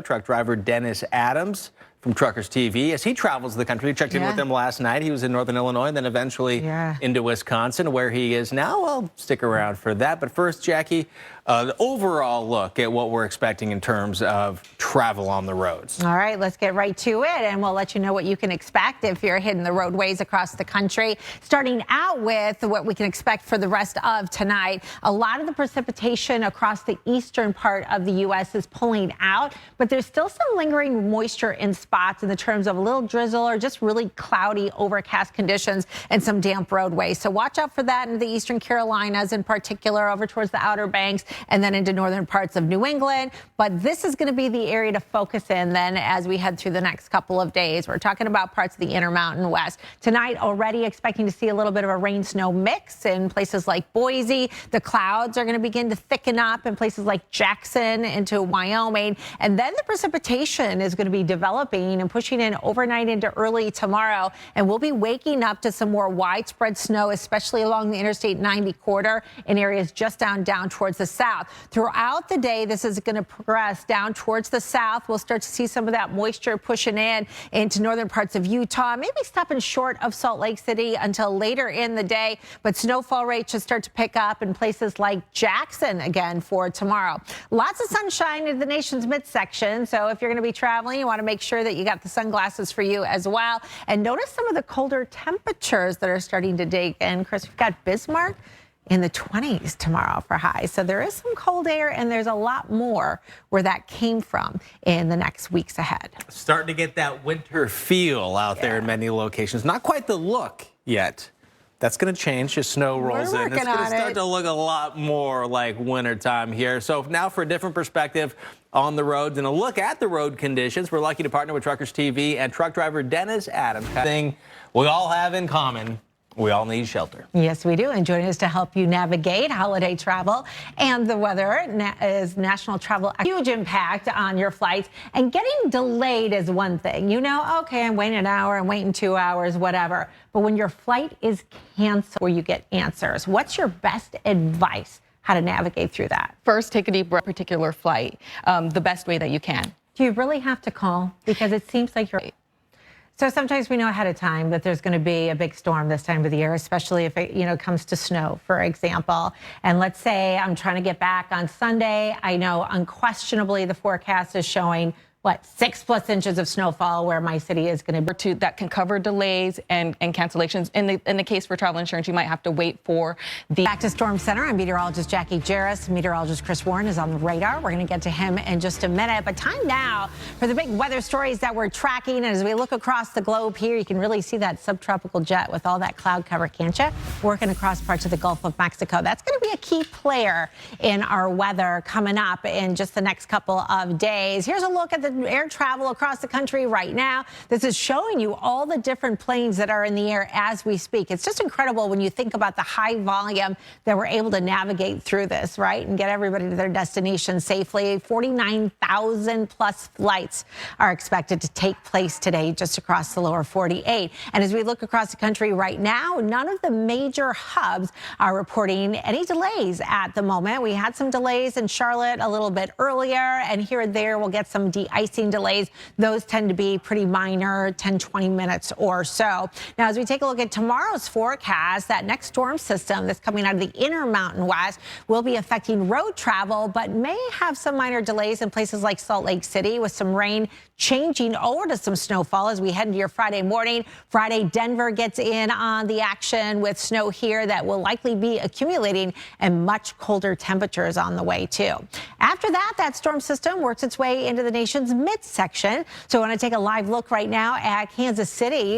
Truck driver Dennis Adams from Truckers TV, as he travels the country. Checked in with him last night. He was in Northern Illinois and then eventually into Wisconsin, where he is now. I'll stick around for that. But first, Jackie, the overall look at what we're expecting in terms of travel on the roads. All right, let's get right to it, and we'll let you know what you can expect if you're hitting the roadways across the country. Starting out with what we can expect for the rest of tonight. A lot of the precipitation across the eastern part of the U.S. is pulling out, but there's still some lingering moisture in spots in the terms of a little drizzle or just really cloudy, overcast conditions and some damp roadways. So watch out for that in the eastern Carolinas in particular, over towards the Outer Banks and then into northern parts of New England. But this is going to be the area to focus in then as we head through the next couple of days. We're talking about parts of the Intermountain West. Tonight, already expecting to see a little bit of a rain-snow mix in places like Boise. The clouds are going to begin to thicken up in places like Jackson into Wyoming. And then the precipitation is going to be developing and pushing in overnight into early tomorrow. And we'll be waking up to some more widespread snow, especially along the Interstate 90 corridor in areas just down towards the south. Throughout the day, this is going to progress down towards the south. We'll start to see some of that moisture pushing in into northern parts of Utah, maybe stopping short of Salt Lake City until later in the day. But snowfall rates should start to pick up in places like Jackson again for tomorrow. Lots of sunshine in the nation's midsection. So if you're going to be traveling, you want to make sure that you got the sunglasses for you as well. And notice some of the colder temperatures that are starting to dig in. Chris, we've got Bismarck in the 20s tomorrow for highs. So there is some cold air, and there's a lot more where that came from in the next weeks ahead. Starting to get that winter feel out there in many locations. Not quite the look yet. That's going to change as snow rolls in. It's going to start to look a lot more like wintertime here. So now for a different perspective on the roads and a look at the road conditions, we're lucky to partner with Truckers TV and truck driver Dennis Adams. Thing we all have in common: we all need shelter. Yes, we do. And joining us to help you navigate holiday travel and the weather is National Travel. Huge impact on your flights. And getting delayed is one thing. You know, okay, I'm waiting an hour, I'm waiting 2 hours, whatever. But when your flight is canceled, where you get answers, what's your best advice how to navigate through that? First, take a deep breath, particular flight, the best way that you can. Do you really have to call? Because it seems like you're... So sometimes we know ahead of time that there's going to be a big storm this time of the year, especially if it, comes to snow, for example. And let's say I'm trying to get back on Sunday. I know unquestionably the forecast is showing, 6+ inches of snowfall where my city is going to be. That can cover delays and cancellations. In the case for travel insurance, you might have to wait for the... Back to Storm Center, I'm meteorologist Jacqui Jeras. Meteorologist Chris Warren is on the radar. We're going to get to him in just a minute. But time now for the big weather stories that we're tracking. And as we look across the globe here, you can really see that subtropical jet with all that cloud cover, can't you? Working across parts of the Gulf of Mexico. That's going to be a key player in our weather coming up in just the next couple of days. Here's a look at the air travel across the country right now. This is showing you all the different planes that are in the air as we speak. It's just incredible when you think about the high volume that we're able to navigate through this, right? And get everybody to their destination safely. 49,000 plus flights are expected to take place today just across the lower 48. And as we look across the country right now, none of the major hubs are reporting any delays at the moment. We had some delays in Charlotte a little bit earlier, and here and there we'll get some de-icing delays. Those tend to be pretty minor, 10, 20 minutes or so. Now, as we take a look at tomorrow's forecast, that next storm system that's coming out of the Intermountain West will be affecting road travel, but may have some minor delays in places like Salt Lake City, with some rain changing over to some snowfall as we head into your Friday morning. Friday, Denver gets in on the action with snow here that will likely be accumulating and much colder temperatures on the way too. After that, that storm system works its way into the nation's midsection. So I want to take a live look right now at Kansas City.